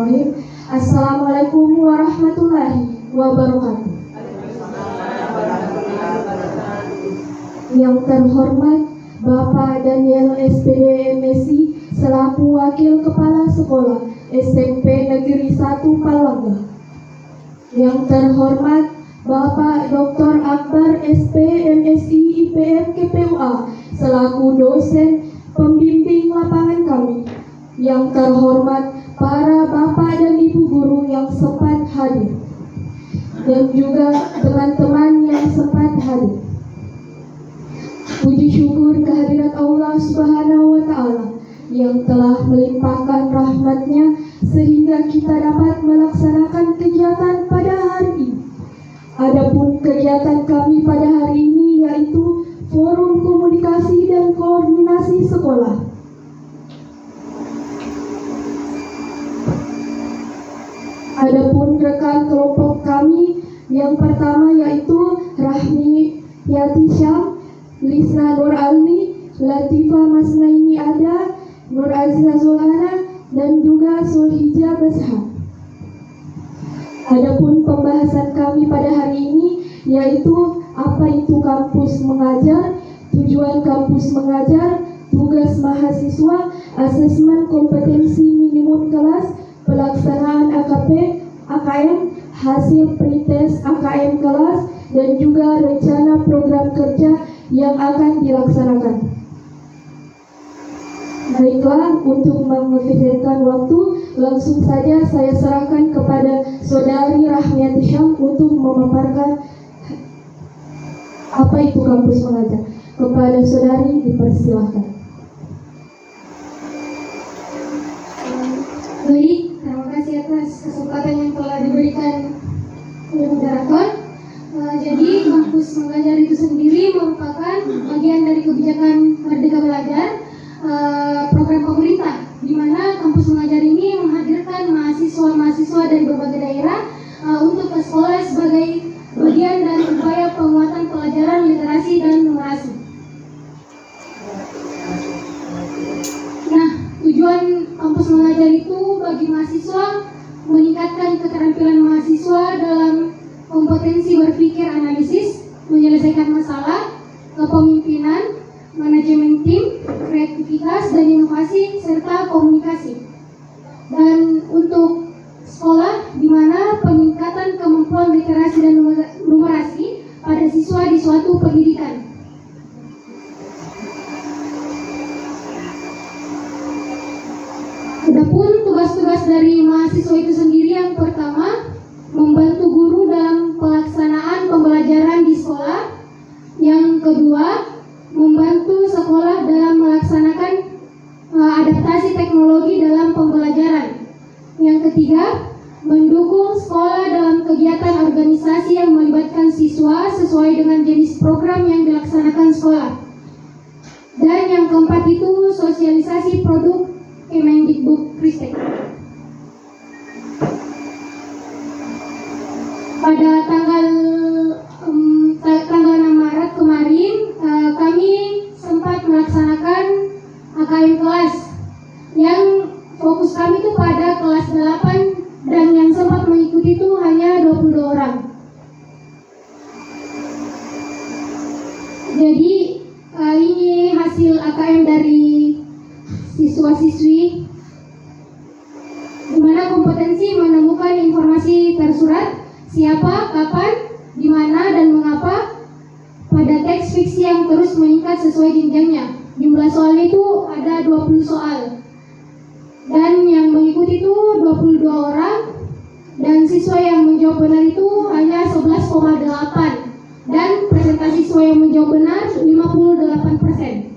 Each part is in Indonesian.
Bismillahirrahmanirrahim. Assalamualaikum warahmatullahi wabarakatuh. Yang terhormat Bapak Daniel SPD MSI selaku Wakil Kepala Sekolah SMP Negeri 1 Palangga. Yang terhormat Bapak Dr. Akbar SP MSI IPM KPUA selaku dosen pembimbing lapangan kami. Yang terhormat para bapak dan ibu guru yang sempat hadir, dan juga teman-teman yang sempat hadir. Puji syukur kehadirat Allah Subhanahu wa Ta'ala yang telah melimpahkan rahmat-Nya sehingga kita dapat melaksanakan kegiatan pada hari ini. Adapun kegiatan kami pada hari ini yaitu Forum Komunikasi dan Koordinasi Sekolah. Adapun rekan kelompok kami yang pertama yaitu Rahmi Yati Syam, Lisna Nur Almi, Latifah Masnaini Ada, Nur Azizah Zulhana, dan juga Sulhijjah Bashar. Adapun pembahasan kami pada hari ini yaitu apa itu kampus mengajar, tujuan kampus mengajar, tugas mahasiswa, asesmen kompetensi minimum kelas, pelaksanaan AKM, hasil pretest AKM kelas, dan juga rencana program kerja yang akan dilaksanakan. Baiklah, untuk mengefisienkan waktu, langsung saja saya serahkan kepada Saudari Rahmiati Syam untuk memaparkan apa itu kampus mengajar. Kepada Saudari dipersilahkan. Baik, terima kasih atas kesempatan yang telah diberikan oleh moderator. Jadi kampus mengajar itu sendiri merupakan bagian dari kebijakan Merdeka Belajar, program pemerintah, di mana kampus mengajar ini menghadirkan mahasiswa-mahasiswa dari berbagai daerah untuk ke sekolah sebagai bagian dari upaya penguatan pelajaran literasi dan numerasi. Nah, tujuan kampus mengajar itu bagi mahasiswa meningkatkan keterampilan mahasiswa dalam kompetensi berpikir analisis, menyelesaikan masalah, kepemimpinan, manajemen tim, kreativitas dan inovasi, serta komunikasi. Dan untuk sekolah, di mana peningkatan kemampuan literasi dan numerasi pada siswa di suatu pendidikan. Adapun tugas-tugas dari mahasiswa itu sendiri, yang pertama, membantu guru dalam pelaksanaan pembelajaran di sekolah. Yang kedua, membantu sekolah dalam melaksanakan adaptasi teknologi dalam pembelajaran. Yang ketiga, mendukung sekolah dalam kegiatan organisasi yang melibatkan siswa sesuai dengan jenis program yang dilaksanakan sekolah. Dan yang keempat itu sosialisasi produk Kemendikbudristek. Pada tanggal 6 Maret kemarin, kami sempat melaksanakan AKM kelas yang fokus kami itu pada kelas 8, dan yang sempat mengikuti itu hanya 22 orang. Jadi ini hasil AKM dari siswa-siswi, di mana kompetensi menemukan informasi tersurat, siapa, kapan, di mana, dan mengapa, pada teks fiksi yang terus meningkat sesuai jenjangnya. Jumlah soal itu ada 20 soal. Dan yang mengikuti itu 22 orang, dan siswa yang menjawab benar itu hanya 11,8, dan presentasi siswa yang menjawab benar 58%.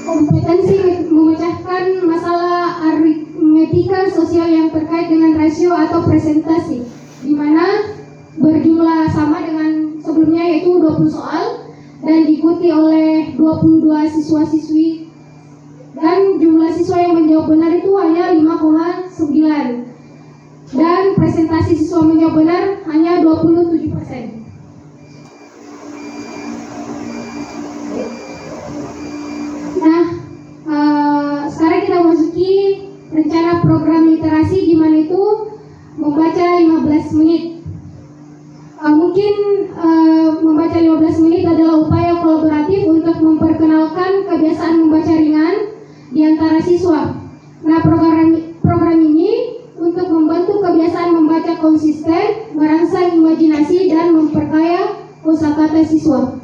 Kompetensi memecahkan masalah aritmetika sosial yang terkait dengan rasio atau presentasi, di mana berjumlah sama dengan sebelumnya yaitu 20 soal, dan diikuti oleh 22 siswa-siswi, dan jumlah siswa yang menjawab benar itu hanya 5,9, dan presentasi siswa menjawab benar hanya 27%. Nah, program literasi di mana itu membaca 15 menit. Mungkin membaca 15 menit adalah upaya kolaboratif untuk memperkenalkan kebiasaan membaca ringan di antara siswa. Nah, program ini untuk membantu kebiasaan membaca konsisten, merangsang imajinasi dan memperkaya kosakata siswa.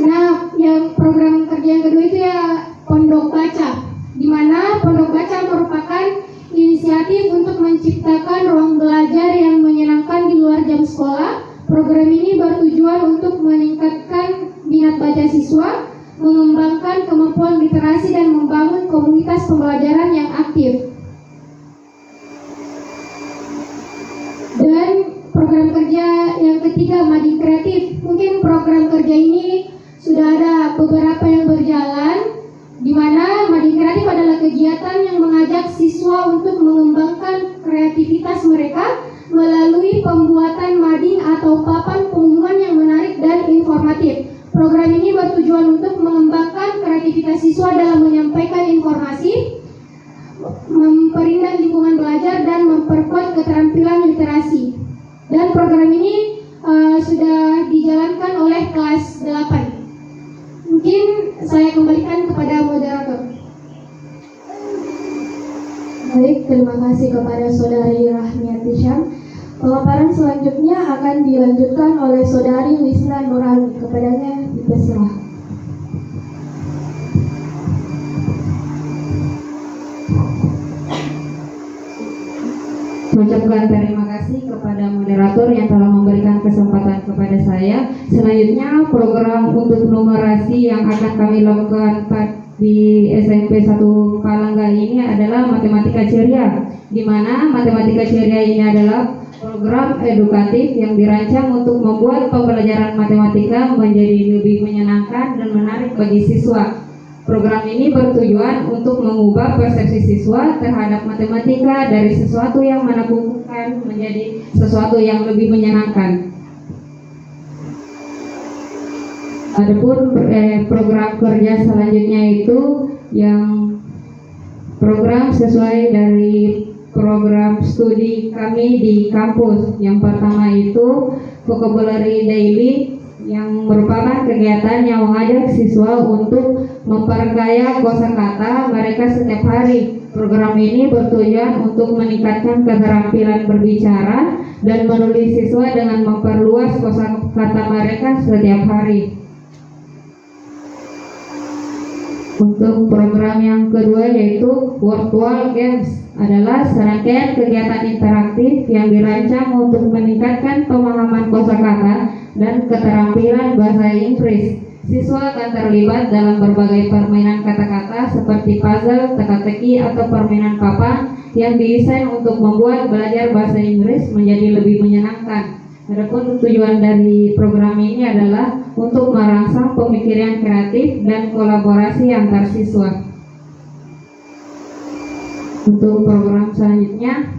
Nah, yang program kerja yang kedua itu ya Pondok Baca, di mana Pondok Baca merupakan inisiatif untuk menciptakan ruang belajar yang menyenangkan di luar jam sekolah. Program ini bertujuan untuk meningkatkan minat baca siswa, mengembangkan kemampuan literasi dan membangun komunitas pembelajaran yang aktif. Dan program kerja yang ketiga, Mading Kreatif. Mungkin program kerja ini sudah ada beberapa yang berjalan, di mana Mading Kreatif adalah kegiatan yang mengajak siswa untuk mengembangkan kreativitas mereka melalui pembuatan mading atau papan pengumuman yang menarik dan informatif. Program ini bertujuan untuk mengembangkan kreativitas siswa dalam menyampaikan informasi, memperindah lingkungan belajar, dan memperkuat keterampilan literasi. Dan program ini sudah dijalankan oleh kelas 8. Mungkin saya kembalikan kepada moderator. Baik, terima kasih kepada Saudari Rahmiati Syam. Pemaparan selanjutnya akan dilanjutkan oleh Saudari Lisna Nurani. Kepadanya dipersilakan. Mengucapkan terima kasih kepada moderator yang telah memberikan kesempatan kepada saya. Selanjutnya program untuk numerasi yang akan kami lakukan di SMP 1 Palangga ini adalah Matematika Ceria, di mana Matematika Ceria ini adalah program edukatif yang dirancang untuk membuat pembelajaran matematika menjadi lebih menyenangkan dan menarik bagi siswa. Program ini bertujuan untuk mengubah persepsi siswa terhadap matematika dari sesuatu yang menakutkan menjadi sesuatu yang lebih menyenangkan. Adapun program kerja selanjutnya itu yang program sesuai dari program studi kami di kampus. Yang pertama itu Vocabulary Daily, yang merupakan kegiatan yang mengajak siswa untuk memperkaya kosakata mereka setiap hari. Program ini bertujuan untuk meningkatkan keterampilan berbicara dan menulis siswa dengan memperluas kosakata mereka setiap hari. Untuk program yang kedua yaitu Virtual Games, adalah serangkaian kegiatan interaktif yang dirancang untuk meningkatkan pemahaman kosakata dan keterampilan bahasa Inggris. Siswa akan terlibat dalam berbagai permainan kata-kata seperti puzzle, teka-teki, atau permainan papan yang didesain untuk membuat belajar bahasa Inggris menjadi lebih menyenangkan. Adapun tujuan dari program ini adalah untuk merangsang pemikiran kreatif dan kolaborasi antar siswa. Untuk program selanjutnya,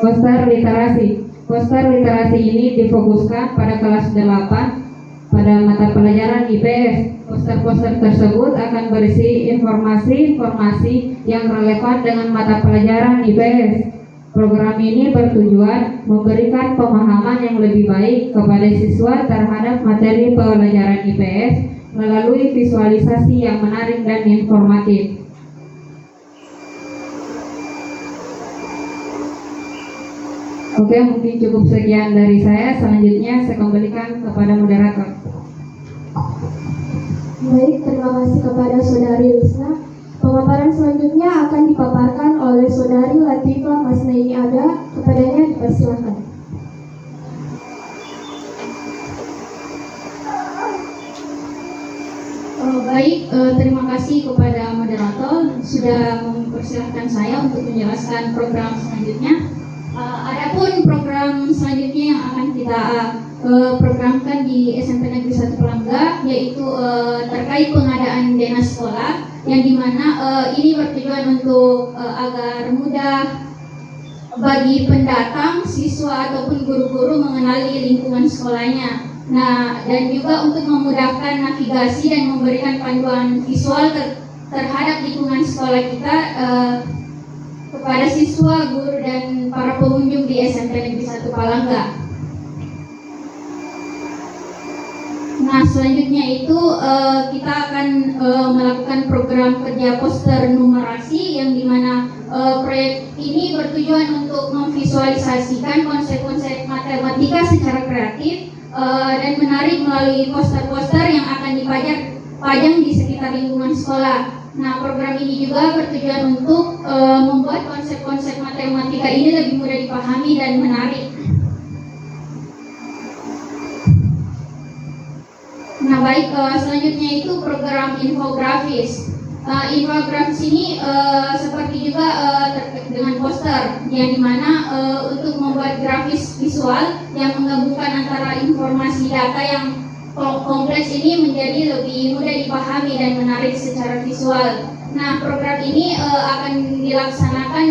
poster literasi. Poster literasi ini difokuskan pada kelas 8 pada mata pelajaran IPS. Poster-poster tersebut akan berisi informasi-informasi yang relevan dengan mata pelajaran IPS. Program ini bertujuan memberikan pemahaman yang lebih baik kepada siswa terhadap materi pelajaran IPS melalui visualisasi yang menarik dan informatif. Oke, mungkin cukup sekian dari saya. Selanjutnya saya kembalikan kepada moderator. Baik, terima kasih kepada Saudari Lisna. Pemaparan selanjutnya akan dipaparkan oleh Saudari Latifah Masnaini Ada. Kepadanya dipersilakan. Baik, terima kasih kepada moderator sudah mempersilahkan saya untuk menjelaskan program selanjutnya. Adapun program selanjutnya yang akan kita programkan di SMP Negeri 1 Palangga yaitu terkait pengadaan Denas Sekolah, yang dimana ini bertujuan untuk agar mudah bagi pendatang, siswa ataupun guru-guru mengenali lingkungan sekolahnya. Nah, dan juga untuk memudahkan navigasi dan memberikan panduan visual terhadap lingkungan sekolah kita kepada siswa, guru, dan para pengunjung di SMP Negeri 1 Palangga. Nah, selanjutnya itu kita akan melakukan program kerja poster numerasi yang dimana proyek ini bertujuan untuk memvisualisasikan konsep-konsep matematika secara kreatif dan menarik melalui poster-poster yang akan dipajang di sekitar lingkungan sekolah. Nah, program ini juga bertujuan untuk membuat konsep-konsep matematika ini lebih mudah dipahami dan menarik. Nah, baik, selanjutnya itu program infografis. Infografis ini seperti juga dengan poster, yang dimana untuk membuat grafis visual yang menggabungkan antara informasi data yang kompleks ini menjadi lebih mudah dipahami dan menarik secara visual. Nah, program ini akan dilaksanakan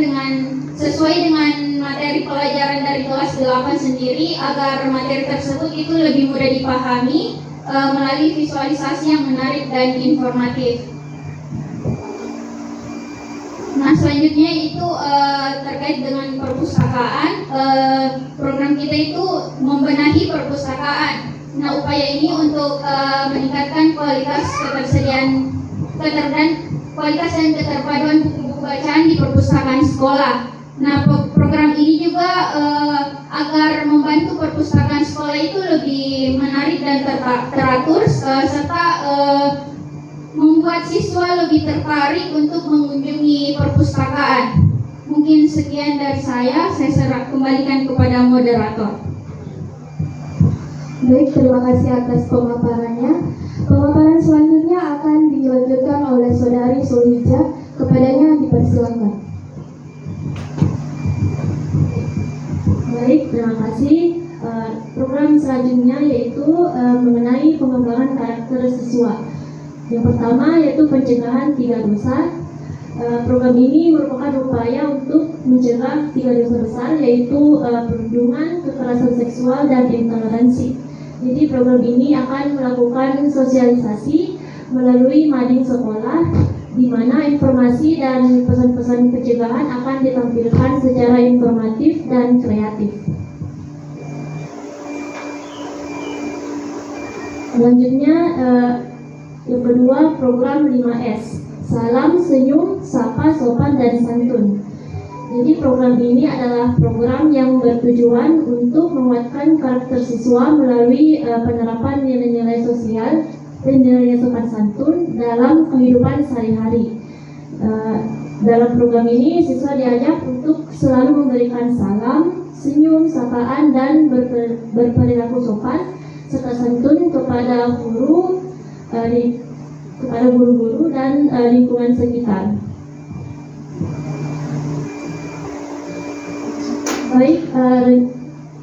sesuai dengan materi pelajaran dari kelas 8 sendiri, agar materi tersebut itu lebih mudah dipahami melalui visualisasi yang menarik dan informatif. Nah, selanjutnya itu terkait dengan perpustakaan. Program kita itu membenahi perpustakaan. Nah, upaya ini untuk meningkatkan kualitas kualitas dan keterpaduan buku-buku bacaan di perpustakaan sekolah. Nah, program ini juga agar membantu perpustakaan sekolah itu lebih menarik dan teratur, serta membuat siswa lebih tertarik untuk mengunjungi perpustakaan. Mungkin sekian dari saya kembalikan kepada moderator. Baik, terima kasih atas pemaparannya. Pemaparan selanjutnya akan dilanjutkan oleh Saudari Sulhijah. Kepadanya dipersilakan. Baik, terima kasih. Program selanjutnya yaitu mengenai pengembangan karakter siswa. Yang pertama yaitu pencegahan 3 dosa. Program ini merupakan upaya untuk mencegah 3 dosa besar, yaitu perundungan, kekerasan seksual, dan intoleransi. Jadi program ini akan melakukan sosialisasi melalui mading sekolah, di mana informasi dan pesan-pesan pencegahan akan ditampilkan secara informatif dan kreatif. Selanjutnya yang kedua, program 5S, Salam, Senyum, Sapa, Sopan, dan Santun. Jadi program ini adalah program yang bertujuan untuk menguatkan karakter siswa melalui penerapan nilai-nilai sosial dan nilai sopan santun dalam kehidupan sehari-hari. Dalam program ini siswa diajak untuk selalu memberikan salam, senyum, sapaan, dan berperilaku sopan serta santun kepada guru-guru dan lingkungan sekitar. Baik,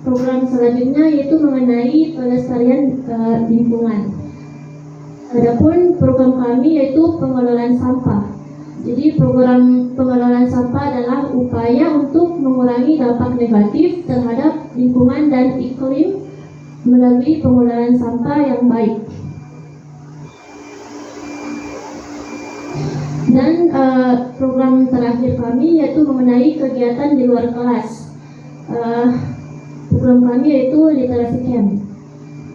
program selanjutnya yaitu mengenai pelestarian lingkungan. Adapun program kami yaitu pengelolaan sampah. Jadi program pengelolaan sampah adalah upaya untuk mengurangi dampak negatif terhadap lingkungan dan iklim melalui pengelolaan sampah yang baik. Dan program terakhir kami yaitu mengenai kegiatan di luar kelas. Program kami yaitu literasi camp.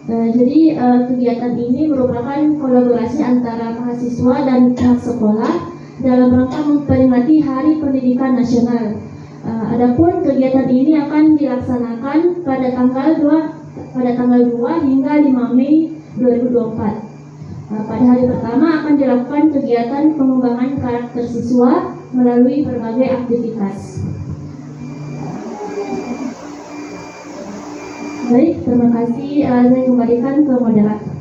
Jadi kegiatan ini merupakan kolaborasi antara mahasiswa dan pihak sekolah dalam rangka memperingati Hari Pendidikan Nasional. Adapun kegiatan ini akan dilaksanakan pada tanggal 2 hingga 5 Mei 2024. Pada hari pertama akan dilakukan kegiatan pengembangan karakter siswa melalui berbagai aktivitas. Baik, terima kasih. Saya kembalikan ke moderator.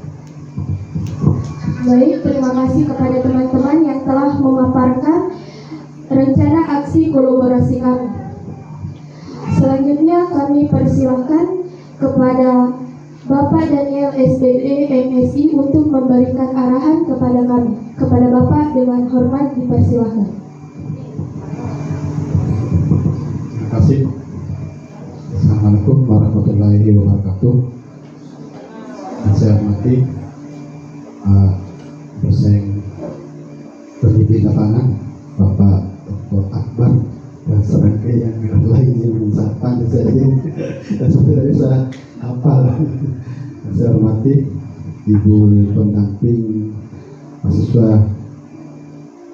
Baik, terima kasih kepada teman-teman yang telah memaparkan rencana aksi kolaborasi kami. Selanjutnya kami persilahkan kepada Bapak Daniel SPD MSI untuk memberikan arahan kepada kami. Kepada Bapak dengan hormat dipersilahkan. Terima kasih. Assalamualaikum warahmatullahi wabarakatuh. Saya hormati dosen pendidik lapangan Bapak Dr. Akbar dan serangkai yang lainnya mensapa saya dan saya tidak bisa hafal. Saya hormati Ibu pendamping mahasiswa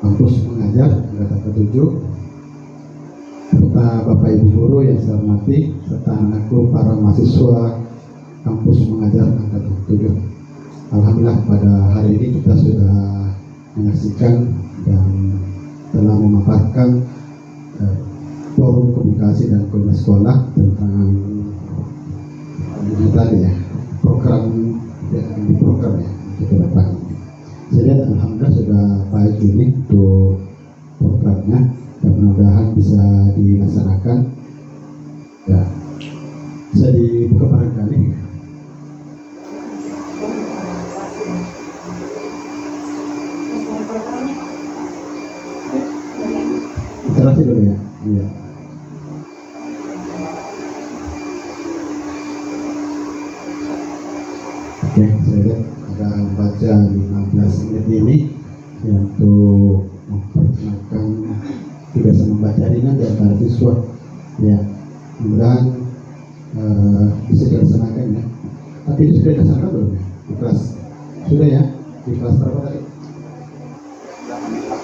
kampus mengajar angkatan ke-7, serta Bapak Ibu guru yang saya hormati, serta anakku para mahasiswa kampus mengajar angkatan ke-7. Alhamdulillah pada hari ini kita sudah menyaksikan dan telah memaparkan forum komunikasi dan koordinasi sekolah tentang ini tadi ya, program yang di program ya untuk depan ini. Saya lihat alhamdulillah sudah baik ini untuk programnya dan mudah-mudahan bisa dilaksanakan. Ya, bisa dibuka barangkali. Interaksi dulu ya. Iya. Oke, saya lihat ada membaca 15 menit ini untuk memperkenalkan kebiasaan membaca ringan di antara siswa. Ya, mudah-mudahan bisa dilaksanakan ya. Tapi ini sudah dilaksanakan belum ya? Di kelas sudah ya? Di kelas berapa tadi?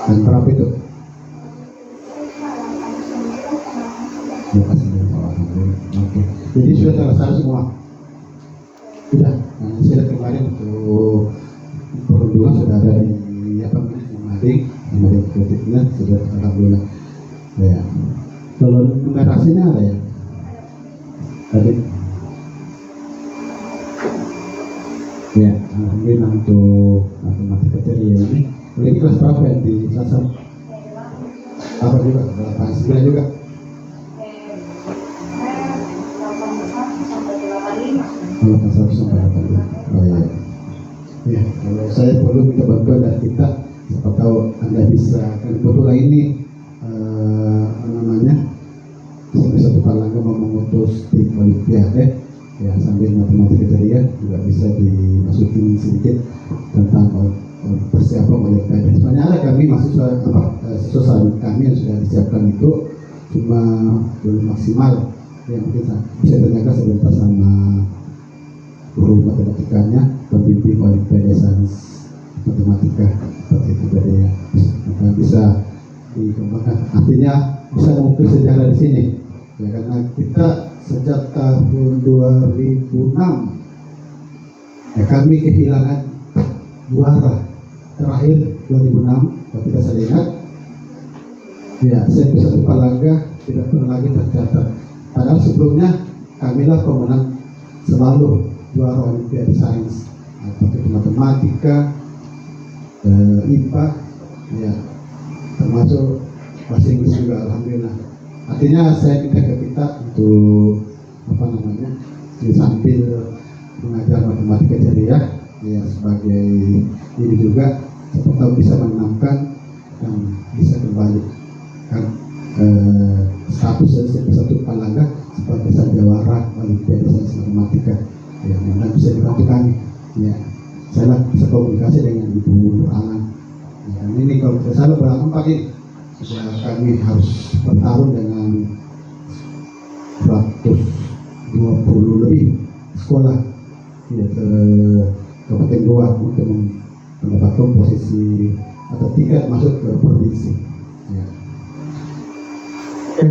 Dan berapa itu? Oke, jadi sudah terlaksana semua. Sudah, nah, saya kemarin untuk perundungan sudah ada di apa namanya di kritiknya sudah alhamdulillah. Ya, kalau numerasinya ada ya tadi. Ya, alhamdulillah untuk matematika teori ini. Ini kelas berapa yang di kelas apa juga? 8 juga. Kalau pasal sampai 85. Oh ya. Ya, kalau saya perlu minta bantuan dari kita, siapa tahu Anda bisa. Kan kebetulan ini namanya sampai satu Palangga mau mengutus tim olimpiade, ya sambil matematika teori juga bisa dimasukin sedikit tentang persiapan olimpiade. Sebenarnya ada kami mahasiswa siswa kami yang sudah disiapkan itu cuma belum maksimal. Ya mungkin bisa tanyakan sebentar sama guru matematikanya, pembimbing olimpiade sains matematika seperti itu tadi ya. Maka bisa dikembangkan. Artinya bisa mengukir sejarah di sini. Ya karena kita sejak tahun 2006 ya kami kehilangan juara terakhir 2006 kalau tidak saya ingat. Ya SMP 1 Palangga tidak pernah lagi tercatat. Padahal sebelumnya kamilah pemenang selalu juara olimpiade sains, seperti matematika, IPA, ya termasuk bahasa Inggris juga alhamdulillah. Artinya saya minta ke kita untuk apa namanya sambil mengajar matematika ceria, ya sebagai ini juga siapa tahu bisa menenangkan dan bisa kembali kan status SMP 1 Palangga sebagai jawara olimpiade sains matematika. Ya, mudah bisa dibantu kami. Ya, saya bisa komunikasi dengan Ibu Nur Alan. Ya, dan ini kalau tidak salah berapa pagi sudah kami harus bertarung dengan 120 lebih sekolah ya, Kabupaten Goa untuk mendapatkan posisi atau tiket masuk ke provinsi. Ya.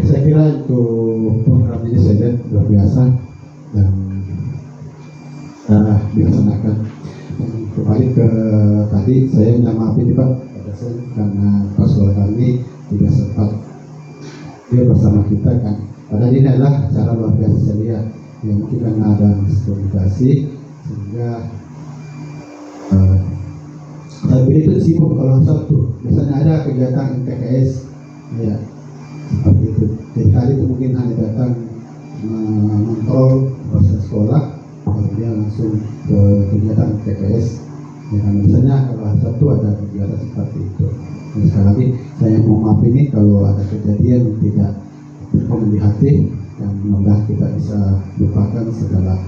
Saya kira untuk program ini saya lihat luar biasa dan dilaksanakan. Kembali ke tadi saya minta maaf ini Pak karena pas kami tidak sempat dia bersama kita kan. Padahal ini adalah acara luar biasa saya lihat. Ya mungkin karena ada miskomunikasi sehingga tapi itu sibuk kalau satu. Biasanya ada kegiatan MTKS ya seperti itu. Jadi kali itu mungkin hanya datang mengontrol proses sekolah, kemudian langsung ke kegiatan TPS. Ya kan misalnya kalau hari Sabtu ada kegiatan seperti itu. Dan sekali lagi saya mau maaf ini kalau ada kejadian yang tidak berkenan di hati, yang mudah kita bisa lupakan segala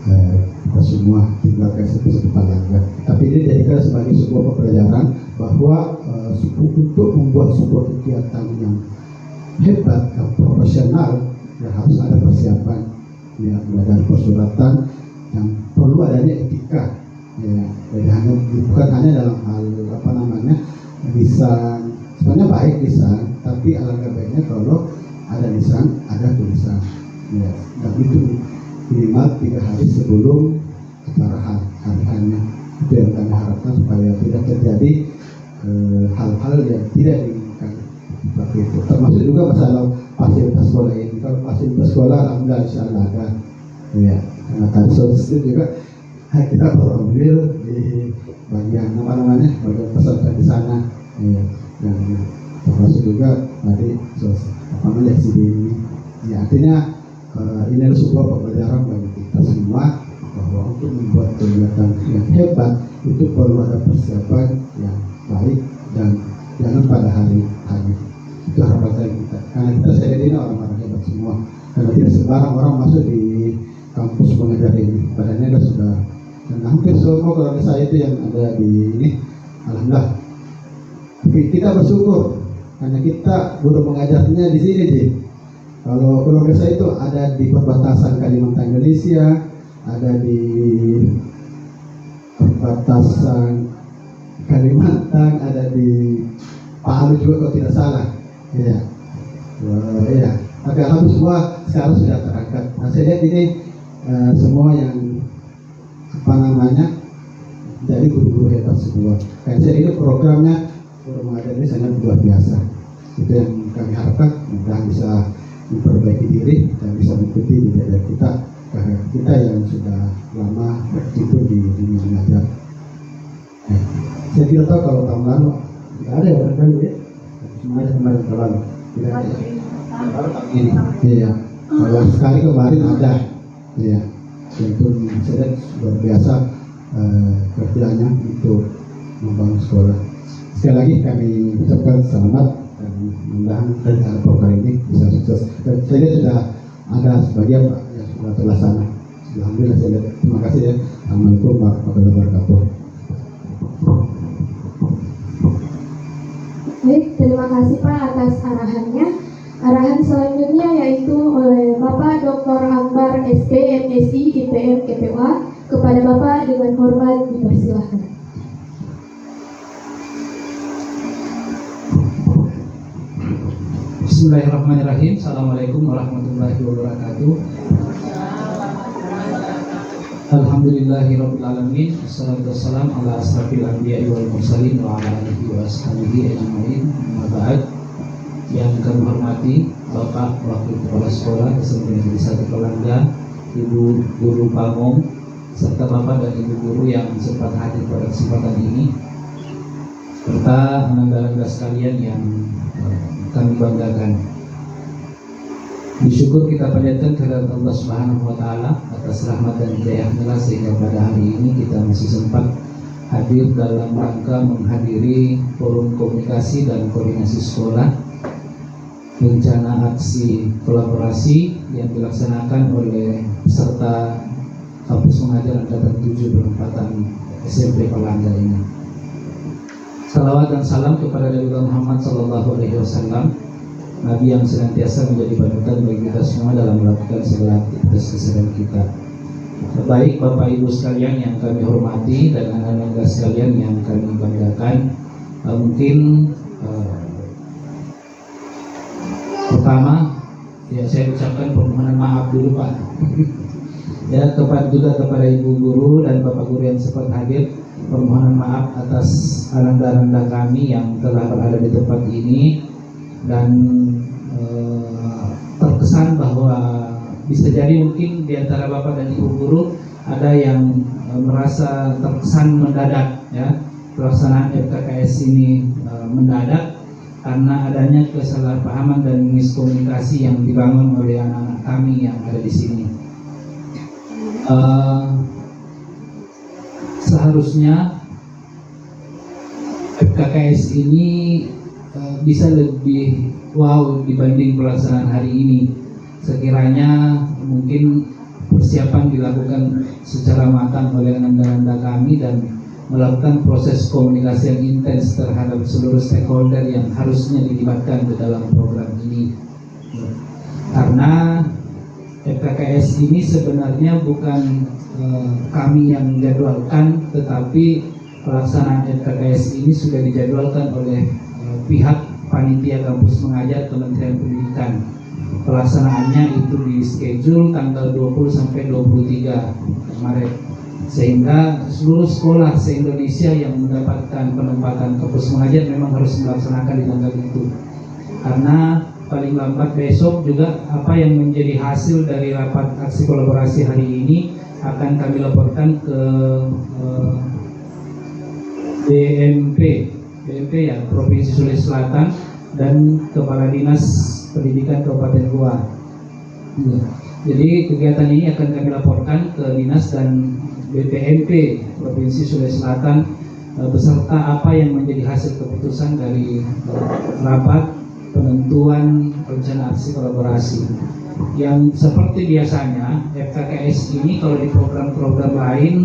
kita semua tinggal ke satu Palangga. Tapi ini dijadikan sebagai sebuah pembelajaran bahwa untuk membuat sebuah kegiatan yang hebat, yang profesional, ya harus ada persiapan, ya mulai dari persuratan, yang perlu adanya etika, ya. Jadi bukan hanya dalam hal lisan, sebenarnya baik lisan, tapi alangkah baiknya kalau ada lisan, ada tulisan, ya. Dan itu minimal 3 hari sebelum acara hari-harinya. Itu yang kami harapkan supaya tidak terjadi hal-hal yang tidak diinginkan seperti itu. Termasuk juga masalah fasilitas sekolah ini. Kalau fasilitas sekolah alhamdulillah insyaallah ada, ya. Karena tadi itu juga kita baru ambil di bagian bagian peserta di sana, ya. Dan termasuk juga tadi leksi ini, ya artinya ini adalah sebuah pembelajaran bagi kita semua bahwa untuk membuat kegiatan yang hebat itu perlu ada persiapan yang baik dan jangan pada hari itu harapan saya kita, karena kita sendiri ini orang-orang hebat semua, karena tidak sembarang orang masuk di kampus mengajar ini. Padahal sudah, dan hampir semua keluarga saya itu yang ada di ini alhamdulillah. Tapi kita bersyukur karena kita guru mengajarnya di sini sih. Kalau keluarga saya itu ada di perbatasan Kalimantan Indonesia, ada di perbatasan Kalimantan, ada di Palu juga kalau tidak salah, ya. Ya. Tapi alhamdulillah semua sekarang sudah terangkat. Nah, saya lihat ini semua yang jadi guru-guru hebat semua. Kayak saya ini programnya guru mengajar ini sangat luar biasa. Itu yang kami harapkan, mudah bisa memperbaiki diri dan bisa mengikuti jejak kita, karena kita yang sudah lama berkecimpung di dunia mengajar. Saya tidak tahu kalau tahun lalu tidak ada yang berkan ya, semuanya kemarin tahun lalu tidak ada. Baru tahun ini, iya. Kalau sekali kemarin ada, iya. Itu saya luar biasa kerjanya untuk membangun sekolah. Sekali lagi kami ucapkan selamat dan mudah-mudahan rencana program ini bisa sukses. Dan saya lihat sudah ada sebagian Pak yang sudah terlaksana. Alhamdulillah saya lihat. Terima kasih ya. Assalamualaikum warahmatullahi wabarakatuh. Baik, terima kasih Pak atas arahannya. Arahan selanjutnya yaitu oleh Bapak Dr. Akbar SP MSI IPM KPUA. Kepada Bapak dengan hormat dipersilahkan. Bismillahirrahmanirrahim. Assalamualaikum warahmatullahi wabarakatuh. Alhamdulillahirabbil alamin. Wassalatu wassalamu ala asrofil anbiya'i wal mursalin wa ala alihi wa ashabihi ajmain. Amma ba'd. Yang kami hormati Bapak Wakil Kepala Sekolah SMP Negeri 1 Palangga, Ibu Guru Pamong, serta Bapak dan Ibu Guru yang sempat hadir pada kesempatan ini, serta anak-anak sekalian yang kami banggakan. Bersyukur kita panjatkan kehadirat Allah Subhanahu wa taala atas rahmat dan hidayahnya sehingga pada hari ini kita masih sempat hadir dalam rangka menghadiri forum komunikasi dan koordinasi sekolah rencana aksi kolaborasi yang dilaksanakan oleh peserta kampus mengajar angkatan 7 perempatan SMP Palangga ini. Salawat dan salam kepada Nabi Muhammad SAW, Nabi yang senantiasa menjadi panutan bagi kita semua dalam melakukan segala aktivitas keseharian kita. Baik Bapak Ibu sekalian yang kami hormati dan anak-anak sekalian yang kami banggakan, mungkin pertama ya saya ucapkan permohonan maaf dulu Pak. Ya, kepada Ibu Guru dan Bapak Guru yang sempat hadir, permohonan maaf atas ananda-ananda kami yang telah berada di tempat ini dan terkesan bahwa bisa jadi mungkin di antara Bapak dan Ibu Guru ada yang merasa terkesan mendadak, ya, pelaksanaan FKKS ini mendadak karena adanya kesalahpahaman dan miskomunikasi yang dibangun oleh anak-anak kami yang ada di sini. Seharusnya FKKS ini bisa lebih wow dibanding pelaksanaan hari ini. Sekiranya mungkin persiapan dilakukan secara matang oleh ananda-ananda kami dan melakukan proses komunikasi yang intens terhadap seluruh stakeholder yang harusnya dilibatkan ke dalam program ini. Karena FKKS ini sebenarnya bukan kami yang menjadwalkan, tetapi pelaksanaan FKKS ini sudah dijadwalkan oleh pihak panitia kampus mengajar Kementerian Pendidikan. Pelaksanaannya itu di schedule tanggal 20 sampai 23 Maret. Sehingga seluruh sekolah se-Indonesia yang mendapatkan penempatan kampus mengajar memang harus melaksanakan di tanggal itu. Karena paling lambat besok juga apa yang menjadi hasil dari rapat aksi kolaborasi hari ini akan kami laporkan ke BMP ya, Provinsi Sulawesi Selatan dan Kepala Dinas Pendidikan Kabupaten Goa. Jadi kegiatan ini akan kami laporkan ke Dinas dan BPMP Provinsi Sulawesi Selatan beserta apa yang menjadi hasil keputusan dari rapat penentuan rencana aksi kolaborasi. Yang seperti biasanya FKKS ini kalau di program-program lain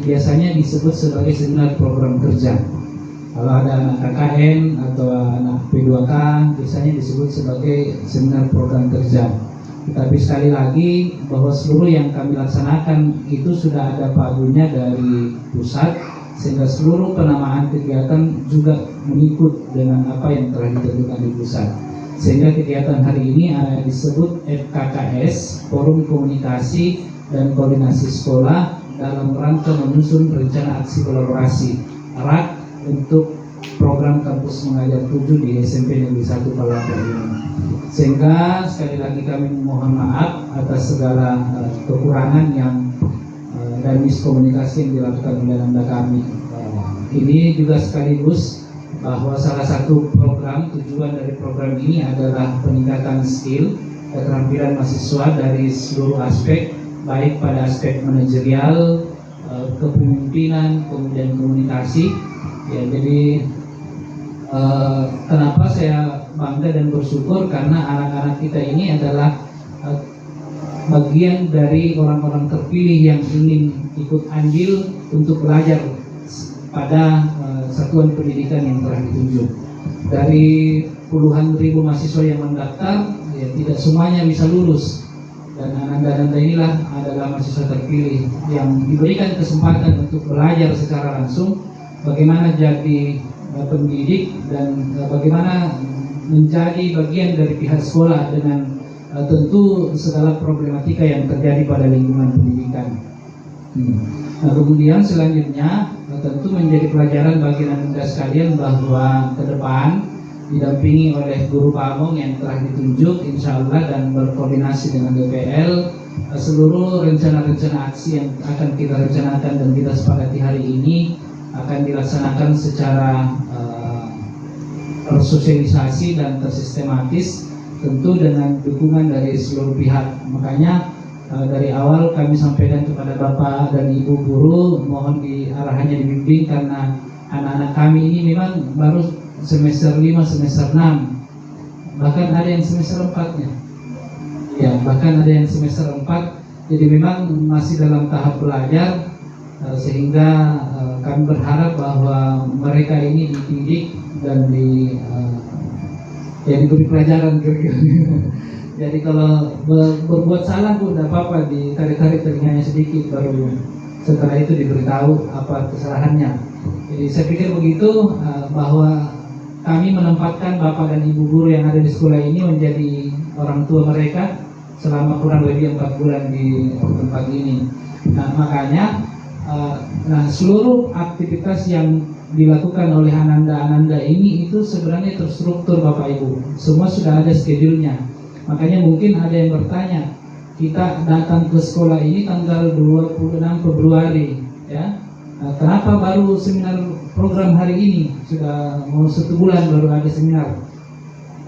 biasanya disebut sebagai seminar program kerja. Kalau ada anak KKN atau anak P2K biasanya disebut sebagai seminar program kerja. Tetapi sekali lagi bahwa seluruh yang kami laksanakan itu sudah ada pagunya dari pusat, sehingga seluruh penamaan kegiatan juga mengikut dengan apa yang telah ditentukan di pusat. Sehingga kegiatan hari ini disebut FKKS, Forum Komunikasi dan Koordinasi Sekolah dalam rangka menyusun rencana aksi kolaborasi RAK untuk program kampus mengajar 7 di SMP Negeri 1 Palapa ini. Sehingga sekali lagi kami mohon maaf atas segala kekurangan yang dan miskomunikasi yang dilakukan oleh anda kami. Ini juga sekaligus bahwa salah satu program, tujuan dari program ini adalah peningkatan skill keterampilan mahasiswa dari seluruh aspek, baik pada aspek manajerial, kepemimpinan, kemudian komunikasi. Ya, jadi kenapa saya bangga dan bersyukur karena anak-anak kita ini adalah bagian dari orang-orang terpilih yang ingin ikut andil untuk belajar pada satuan pendidikan yang telah ditunjuk. Dari puluhan ribu mahasiswa yang mendaftar, ya tidak semuanya bisa lulus. Dan ananda-ananda inilah adalah mahasiswa terpilih yang diberikan kesempatan untuk belajar secara langsung bagaimana jadi pendidik dan bagaimana menjadi bagian dari pihak sekolah dengan tentu segala problematika yang terjadi pada lingkungan pendidikan. Nah, kemudian selanjutnya tentu menjadi pelajaran bagi anda sekalian bahwa ke depan didampingi oleh guru pamong yang telah ditunjuk insya Allah dan berkoordinasi dengan DPL, seluruh rencana-rencana aksi yang akan kita rencanakan dan kita sepakati hari ini akan dilaksanakan secara tersosialisasi dan tersistematis, tentu dengan dukungan dari seluruh pihak. Makanya dari awal kami sampaikan kepada Bapak dan Ibu guru, mohon arahannya dibimbing karena anak-anak kami ini memang baru semester 5, semester 6, bahkan ada yang semester 4-nya. Ya, bahkan ada yang semester 4. Jadi memang masih dalam tahap belajar, sehingga kami berharap bahwa mereka ini dididik dan diberi pelajaran kira-kira. Jadi kalau berbuat salah pun tidak apa-apa, ditarik-tarik telinganya sedikit, baru setelah itu diberitahu apa kesalahannya. Jadi saya pikir begitu, bahwa kami menempatkan Bapak dan Ibu guru yang ada di sekolah ini menjadi orang tua mereka selama kurang lebih 4 bulan di tempat ini. Nah, makanya seluruh aktivitas yang dilakukan oleh ananda-ananda ini itu sebenarnya terstruktur Bapak Ibu. Semua sudah ada schedule-nya. Makanya mungkin ada yang bertanya, kita datang ke sekolah ini tanggal 26 Februari, ya. Kenapa baru seminar program hari ini? Sudah mau 1 bulan baru ada seminar.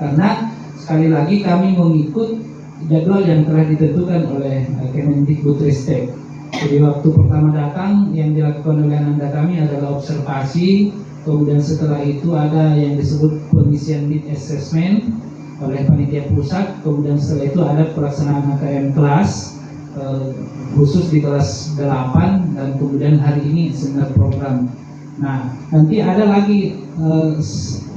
Karena sekali lagi kami mengikut jadwal yang telah ditentukan oleh Kemendikbudristek. Jadi waktu pertama datang yang dilakukan oleh ananda kami adalah observasi, kemudian setelah itu ada yang disebut pengisian need assessment oleh panitia pusat, kemudian setelah itu ada pelaksanaan AKM kelas, khusus di kelas 8 dan kemudian hari ini seminar program. Nah, nanti ada lagi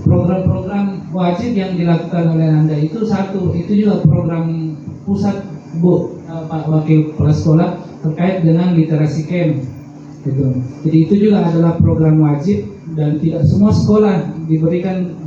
program-program wajib yang dilakukan oleh Anda itu juga program pusat Bu, Pak Wakil Kepala Sekolah terkait dengan literasi camp gitu. Jadi itu juga adalah program wajib dan tidak semua sekolah diberikan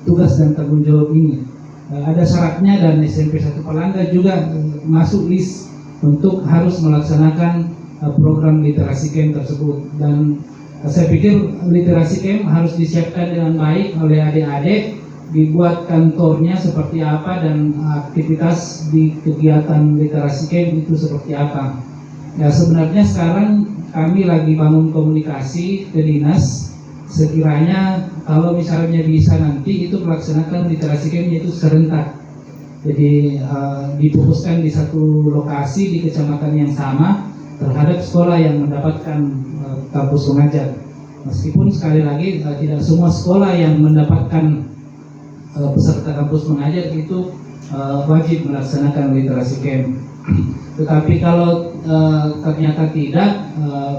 tugas dan tanggung jawab ini. Ada syaratnya dan SMP 1 Palangga juga masuk list untuk harus melaksanakan program literasi camp tersebut. Dan saya pikir literasi camp harus disiapkan dengan baik oleh adik-adik, dibuat kantornya seperti apa dan aktivitas di kegiatan literasi camp itu seperti apa. Ya, sebenarnya sekarang kami lagi bangun komunikasi ke dinas, sekiranya kalau misalnya bisa nanti itu melaksanakan literasi camp itu serentak. Jadi difokuskan di satu lokasi di kecamatan yang sama terhadap sekolah yang mendapatkan kampus mengajar. Meskipun sekali lagi tidak semua sekolah yang mendapatkan peserta kampus mengajar itu wajib melaksanakan literasi camp. Tetapi kalau ternyata tidak,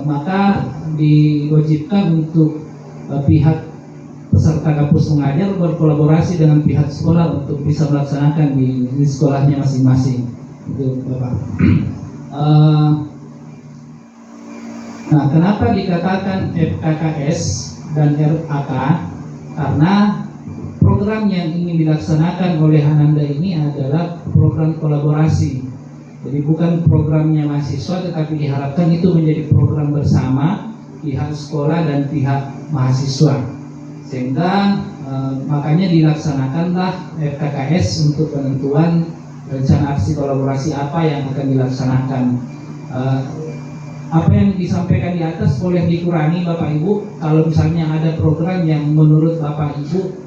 maka diwajibkan untuk pihak peserta kampus mengajar berkolaborasi dengan pihak sekolah untuk bisa melaksanakan di sekolahnya masing-masing. Itu Bapak. Nah, kenapa dikatakan FKKS dan RAK? Karena program yang ingin dilaksanakan oleh Ananda ini adalah program kolaborasi. Jadi bukan programnya mahasiswa, tetapi diharapkan itu menjadi program bersama pihak sekolah dan pihak mahasiswa. Sehingga makanya dilaksanakanlah FKKS untuk penentuan rencana aksi kolaborasi apa yang akan dilaksanakan. Apa yang disampaikan di atas boleh dikurangi Bapak Ibu kalau misalnya ada program yang menurut Bapak Ibu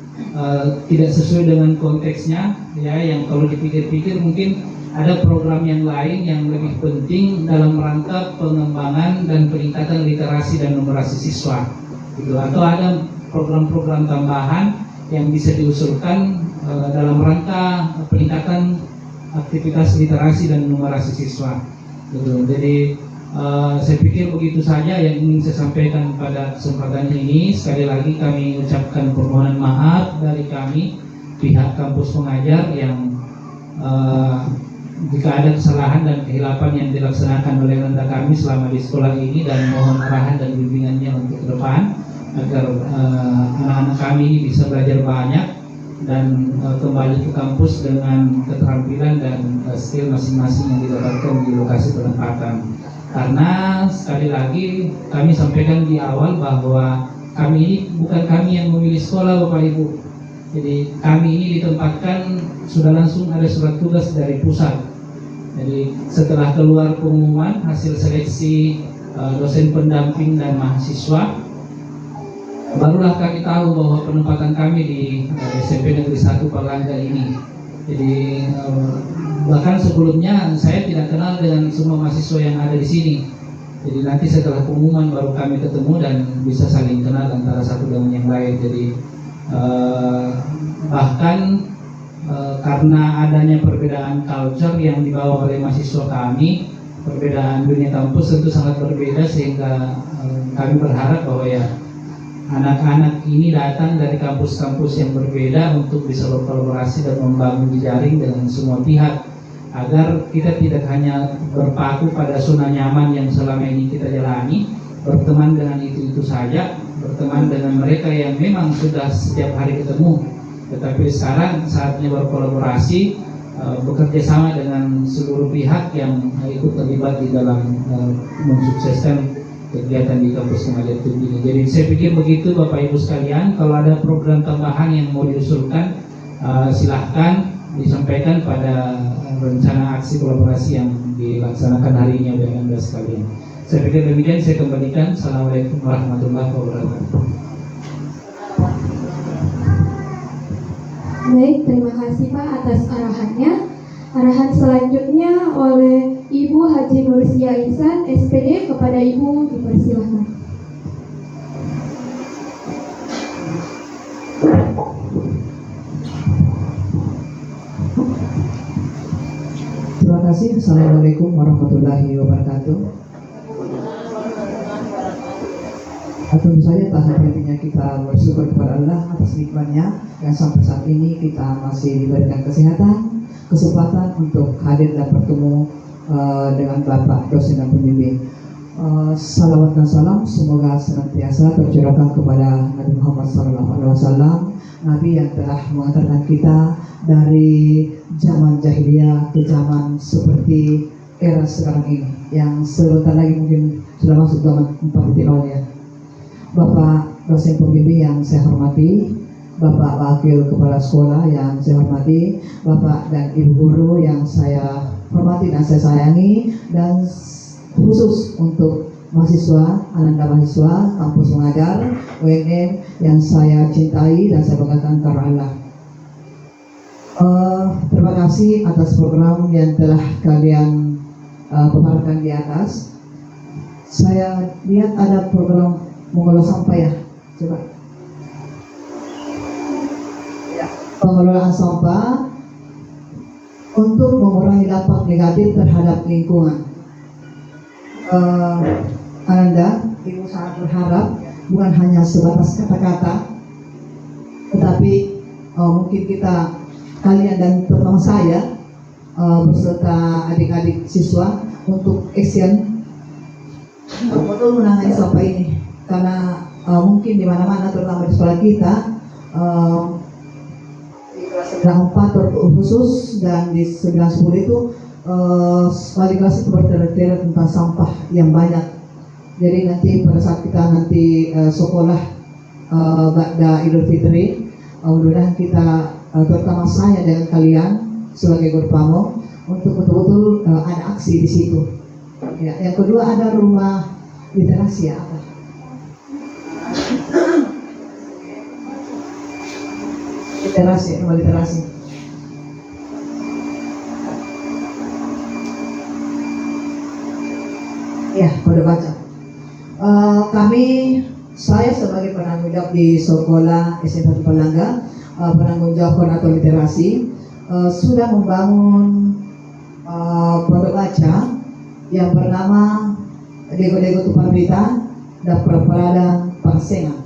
tidak sesuai dengan konteksnya, ya, yang kalau dipikir-pikir mungkin ada program yang lain yang lebih penting dalam rangka pengembangan dan peningkatan literasi dan numerasi siswa, gitu. Atau ada program-program tambahan yang bisa diusulkan dalam rangka peningkatan aktivitas literasi dan numerasi siswa, gitu. Jadi saya pikir begitu saja yang ingin saya sampaikan pada kesempatan ini. Sekali lagi kami ucapkan permohonan maaf dari kami pihak kampus pengajar yang jika ada kesalahan dan kehilapan yang dilaksanakan oleh Anda kami selama di sekolah ini, dan mohon arahan dan bimbingannya untuk ke depan agar anak-anak kami ini bisa belajar banyak dan kembali ke kampus dengan keterampilan dan skill masing-masing yang didapatkan di lokasi penempatan. Karena sekali lagi kami sampaikan di awal bahwa kami ini bukan kami yang memilih sekolah Bapak Ibu. Jadi kami ini ditempatkan sudah langsung ada surat tugas dari pusat. Jadi setelah keluar pengumuman hasil seleksi dosen pendamping dan mahasiswa, barulah kami tahu bahwa penempatan kami di SMP Negeri 1 Palangga ini. Jadi bahkan sebelumnya saya tidak kenal dengan semua mahasiswa yang ada di sini. Jadi nanti setelah pengumuman baru kami ketemu dan bisa saling kenal antara satu dengan yang lain. Jadi bahkan karena adanya perbedaan culture yang dibawa oleh mahasiswa kami, perbedaan dunia kampus tentu sangat berbeda, sehingga kami berharap bahwa ya anak-anak ini datang dari kampus-kampus yang berbeda untuk bisa berkolaborasi dan membangun jejaring dengan semua pihak, agar kita tidak hanya berpaku pada zona nyaman yang selama ini kita jalani, berteman dengan itu saja, berteman dengan mereka yang memang sudah setiap hari ketemu, tetapi sekarang saatnya berkolaborasi, bekerja sama dengan seluruh pihak yang ikut terlibat di dalam mensukseskan kegiatan di kampus pengajar tinggi. Jadi saya pikir begitu Bapak Ibu sekalian. Kalau ada program tambahan yang mau diusulkan, silahkan disampaikan pada rencana aksi kolaborasi yang dilaksanakan hari ini oleh Anda sekalian. Saya pikir demikian, saya kembalikan. Assalamualaikum warahmatullahi wabarakatuh. Baik, terima kasih Pak atas arahannya. Arahan selanjutnya oleh Ibu Haji Nursia Ihsan, SPD, kepada Ibu dipersilahkan. Terima kasih. Assalamualaikum warahmatullahi wabarakatuh. Tentu saja tak henti-hentinya kita bersyukur kepada Allah atas nikmatnya yang sampai saat ini kita masih diberikan kesehatan, kesempatan untuk hadir dan bertemu dengan Bapak dosen dan pembimbing. Salawat dan salam semoga senantiasa tercurahkan kepada Nabi Muhammad SAW, Nabi yang telah mengantarkan kita dari zaman jahiliyah ke zaman seperti era sekarang ini, yang sebentar lagi mungkin sudah masuk zaman 4.0 ya. Bapak dosen pembimbing yang saya hormati, Bapak Wakil Kepala Sekolah yang saya hormati, Bapak dan Ibu Guru yang saya hormati dan saya sayangi, dan khusus untuk mahasiswa, Ananda Mahasiswa, Kampus Mengajar, UNM yang saya cintai dan saya banggakan karena Allah. Terima kasih atas program yang telah kalian paparkan di atas. Saya lihat ada program mengelola sampah ya, coba. Ya, pengelolaan sampah untuk mengurangi dampak negatif terhadap lingkungan. Ananda, Ibu sangat berharap bukan hanya sebatas kata-kata, tetapi mungkin kita, kalian dan terutama saya beserta adik-adik siswa untuk action betul menangani sampah ini. Karena mungkin di mana-mana terutama di sekolah kita di kelas 9-4 khusus dan di 9-10 itu wali kelas itu bertele-tele tentang sampah yang banyak. Jadi nanti pada saat kita nanti sekolah Ba'da Idul Fitri, mudah-mudahan kita terutama saya dengan kalian sebagai guru pamo untuk betul-betul ada aksi di situ. Ya, yang kedua ada rumah literasi ya, apa? Literasi, rumah literasi. Ya, pada baca. Saya sebagai penanggung jawab di sekolah SMP Palangga, penanggung jawab koordinator literasi, sudah membangun pondok baca yang bernama Dego-Dego Tupan Berita dan Perperadan Parsengan.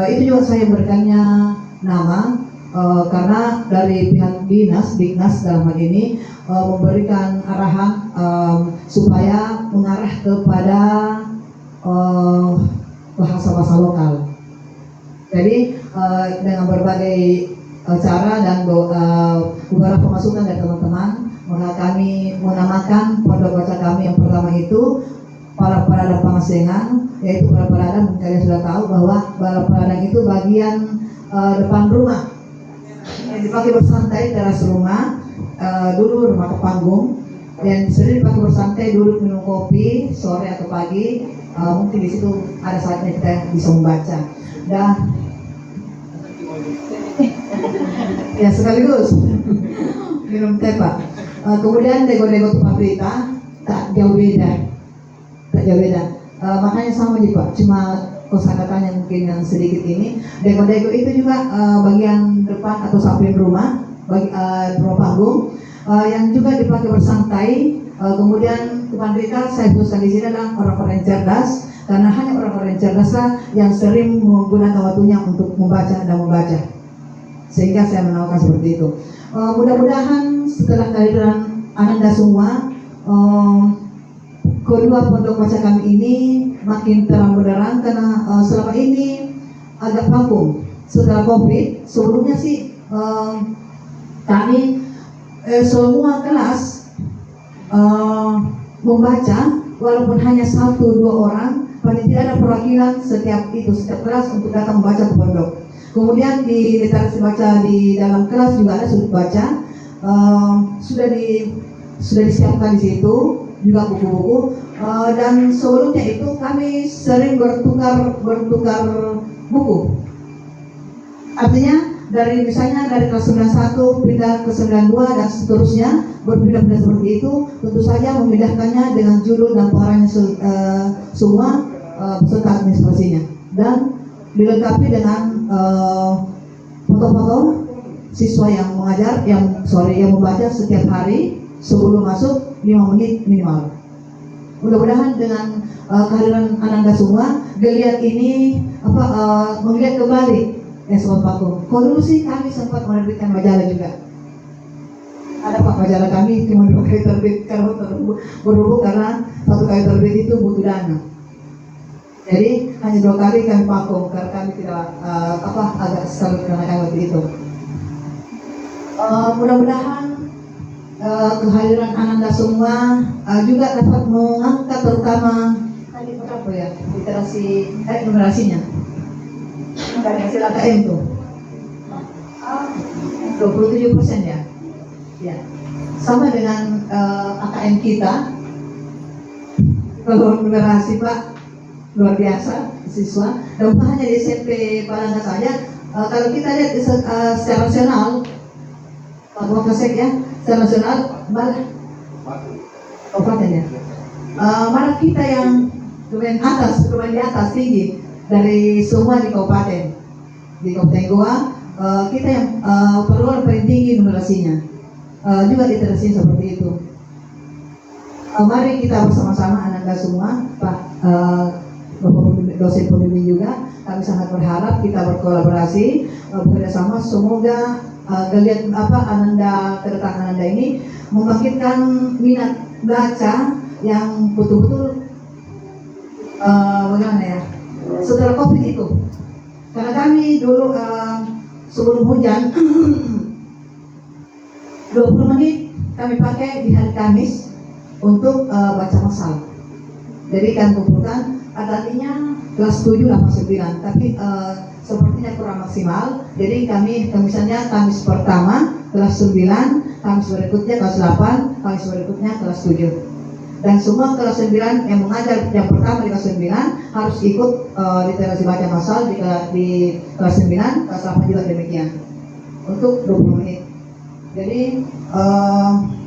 Itu juga saya berikannya nama karena dari pihak Diknas dalam hal ini memberikan arahan supaya mengarah kepada bahasa-bahasa lokal. Jadi dengan berbagai cara dan beberapa masukan dari teman-teman, maka kami menamakan pondok baca kami yang pertama itu Paraparadan Pangasengan, yaitu Paraparadan, kalian sudah tahu bahwa Paraparadan itu bagian depan rumah yang dipakai bersantai, teras rumah, dulu rumah ke panggung, dan sering dipakai bersantai, duduk minum kopi sore atau pagi, mungkin di situ ada saatnya kita bisa membaca. Dan ya sekaligus minum teh Pak. Kemudian Dego-Dego Tupan Berita tak jauh beda. Makanya sama nih Pak, cuma kosakatanya mungkin yang sedikit ini. Dego-Dego itu juga bagian depan atau samping rumah, rumah panggung, yang juga dipakai bersantai. Kemudian Tupan Berita saya khususkan di sini adalah orang-orang cerdas, karena hanya orang-orang cerdas yang sering menggunakan waktunya untuk membaca dan membaca, sehingga saya menamakan seperti itu. Mudah-mudahan setelah kehadiran Ananda semua, kedua pondok baca kami ini makin terang benderang, karena selama ini agak vakum setelah COVID. Sebelumnya sih kami semua kelas membaca, walaupun hanya 1-2 orang, paling tidak ada perwakilan setiap kelas untuk datang membaca ke pondok. Kemudian di literasi baca di dalam kelas juga ada sudut baca, sudah disiapkan di situ juga buku-buku, dan sebelumnya itu kami sering bertukar buku. Artinya misalnya dari kelas 91 pindah ke 92 dan seterusnya, berpindah-pindah seperti itu, tentu saja memindahkannya dengan judul dan pengarangnya semua beserta administrasinya, dan dilengkapi dengan foto-foto siswa yang mengajar, yang membaca setiap hari, sebelum masuk 5 menit minimal. Mudah-mudahan dengan kehadiran Ananda semua, geliat ini melihat kembali Sobat Paku. Kalau dulu sih kami sempat menerbitkan majalah juga. Ada Pak majalah kami cuma 2 kali terbit kalau berhubung karena 1 kali terbit itu butuh dana. Jadi hanya 2 kali kami vakum karena kami tidak agak sekali karena waktu itu. Mudah-mudahan kehadiran Ananda semua juga dapat mengangkat terutama tadi berapa ya numerasinya dari hasil AKM tuh 27% ya. Ya, sama dengan AKM kita. Kalau numerasi Pak luar biasa siswa. Dan bukan hanya di SMP Palangga saja. Kalau kita lihat secara nasional, Pak Wakasek ya, secara nasional malah kabupaten ya. Malah kita yang lumayan di atas tinggi dari semua di kabupaten. Di Kabupaten Goa kita yang perluan paling tinggi numerasinya. Juga literasi seperti itu. Mari kita bersama-sama Ananda semua, Pak dosen pembimbing juga, kami sangat berharap kita berkolaborasi bekerjasama. Semoga geliat Ananda, kedatangan Ananda ini membangkitkan minat baca yang betul-betul bagaimana ya setelah COVID itu. Karena kami dulu sebelum hujan 20 menit kami pakai di hari Kamis untuk baca masal. Jadi kami kumpulkan artinya kelas 7, 8, 9, tapi sepertinya kurang maksimal. Jadi kami misalnya Kamis pertama kelas 9, Kamis berikutnya kelas 8, Kamis berikutnya kelas 7. Dan semua kelas 9 yang mengajar yang pertama di kelas 9 harus ikut literasi baca masal di kelas 9, kelas 8 juga demikian untuk 20 menit. Jadi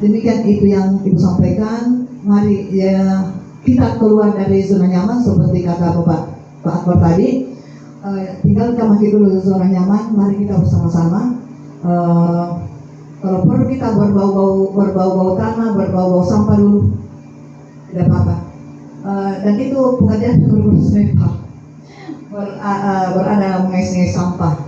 demikian itu yang Ibu sampaikan. Mari ya kita keluar dari zona nyaman seperti kata Pak Akbar tadi. Tinggalkan lagi dulu zona nyaman. Mari kita bersama-sama. Kalau perlu kita berbau-bau tanah, berbau-bau sampah dulu, tidak apa-apa. Dan itu pekerjaan guru semesta berada mengais-ngais sampah.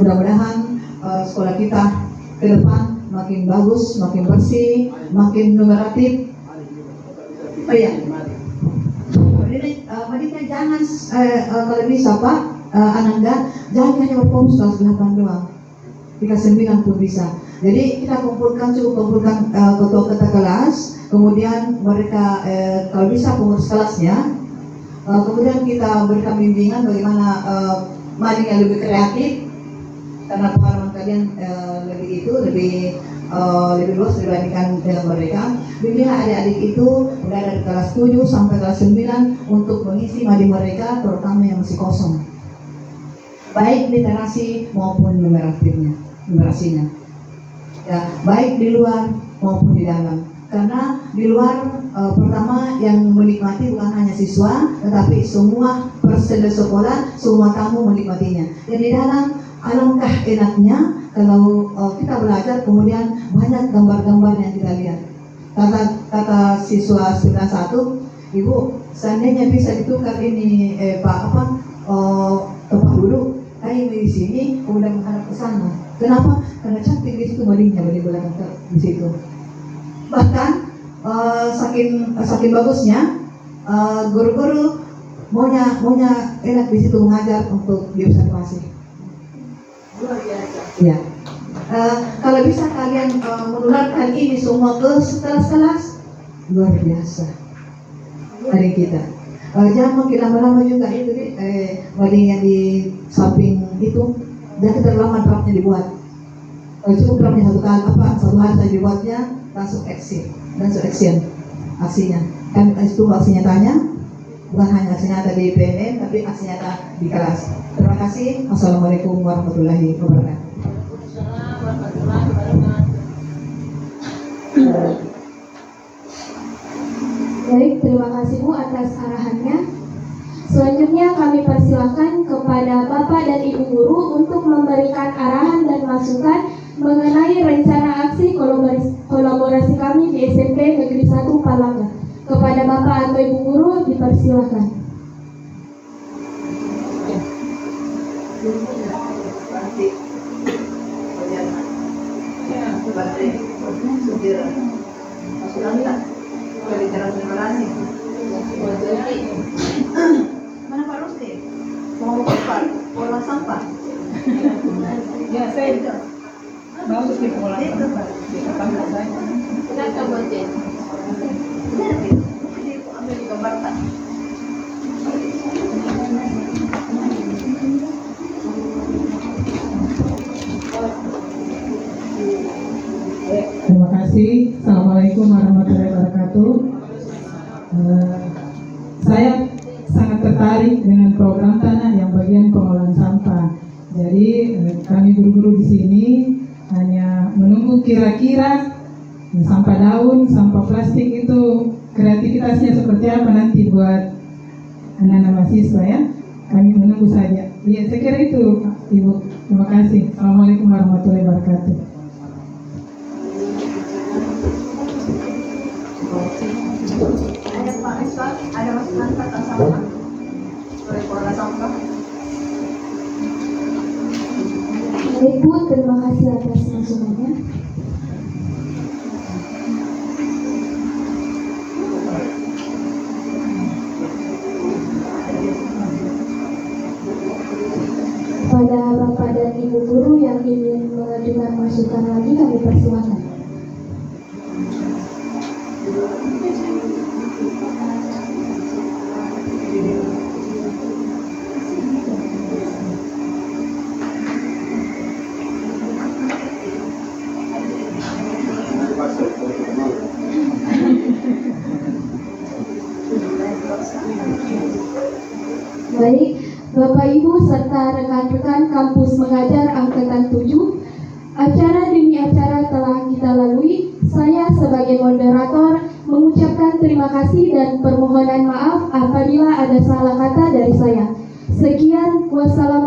Mudah-mudahan sekolah kita ke depan makin bagus, makin bersih, makin numeratif. Oh iya, Madinah jangan kalau bisa Pak Ananda, jangan hanya berfokus kelas 8 doang, di kelas 9 pun bisa. Jadi kita kumpulkan ketua kelas, kemudian mereka kalau bisa pengurus kelasnya, kemudian kita berikan bimbingan bagaimana Madinah lebih kreatif. Karena pengalaman kalian lebih luas dibandingkan dengan mereka. Bimbinglah adik-adik itu mulai dari kelas 7 sampai kelas 9 untuk mengisi madi mereka, terutama yang masih kosong, baik literasi maupun numerasinya. Ya, baik di luar maupun di dalam. Karena di luar pertama yang menikmati bukan hanya siswa, tetapi semua peserta sekolah, semua tamu menikmatinya. Dan di dalam alangkah enaknya kalau kita belajar kemudian banyak gambar-gambar yang kita lihat. Kata siswa 91, Ibu, seandainya bisa ditukar ini tempat duduk kayak di sini kemudian menghadap ke sana. Kenapa? Karena cantik di situ madingnya di belakang di situ. Bahkan saking bagusnya guru-guru maunya enak di situ mengajar untuk diobservasi. Luar biasa. Ya. Kalau bisa kalian menularkan ini semua ke kelas-kelas, luar biasa. Dari kita. Jangan makin lama-lama juga itu mading yang di samping itu, jangan terlalu lama draftnya dibuat. Cukup draftnya satu hari saya dibuatnya, langsung action aksinya. Kan itu aksi nyatanya, bukan hanya aksi nyata di PNN, tapi aksi nyata di kelas. Terima kasih. Assalamualaikum warahmatullahi wabarakatuh. Baik, terima kasih Bu atas arahannya. Selanjutnya kami persilahkan kepada Bapak dan Ibu Guru untuk memberikan arahan dan masukan mengenai rencana aksi kolaborasi dipersilahkan. Mana Pak Rusdi? Mau keluar, olah sampah. Ya, saya itu. Mau di olah sampah. Di depan saya. Sudah coba cek. Jadi aku ambil gambarkan. Terima kasih. Assalamualaikum warahmatullahi wabarakatuh. Saya sangat tertarik dengan program tanah yang bagian pengolahan sampah. Jadi kami guru-guru di sini hanya menunggu kira-kira sampah daun, sampah plastik itu kreativitasnya seperti apa nanti buat anak-anak mahasiswa ya. Kami menunggu saja. Ya, saya kira itu Ibu. Terima kasih. Assalamualaikum warahmatullahi wabarakatuh. Ada Pak Iswar, ada Mas Nanta sampah. Boleh olah sampah. Baik Bu, terima kasih atas masukannya. Pada Bapak dan Ibu guru yang ingin mengajukan masukan lagi, kami persilakan. Baik, Bapak Ibu serta rekan-rekan kampus mengajar angkatan 7, acara demi acara telah kita lalui. Saya sebagai moderator mengucapkan terima kasih dan permohonan maaf apabila ada salah kata dari saya. Sekian, wassalamualaikum.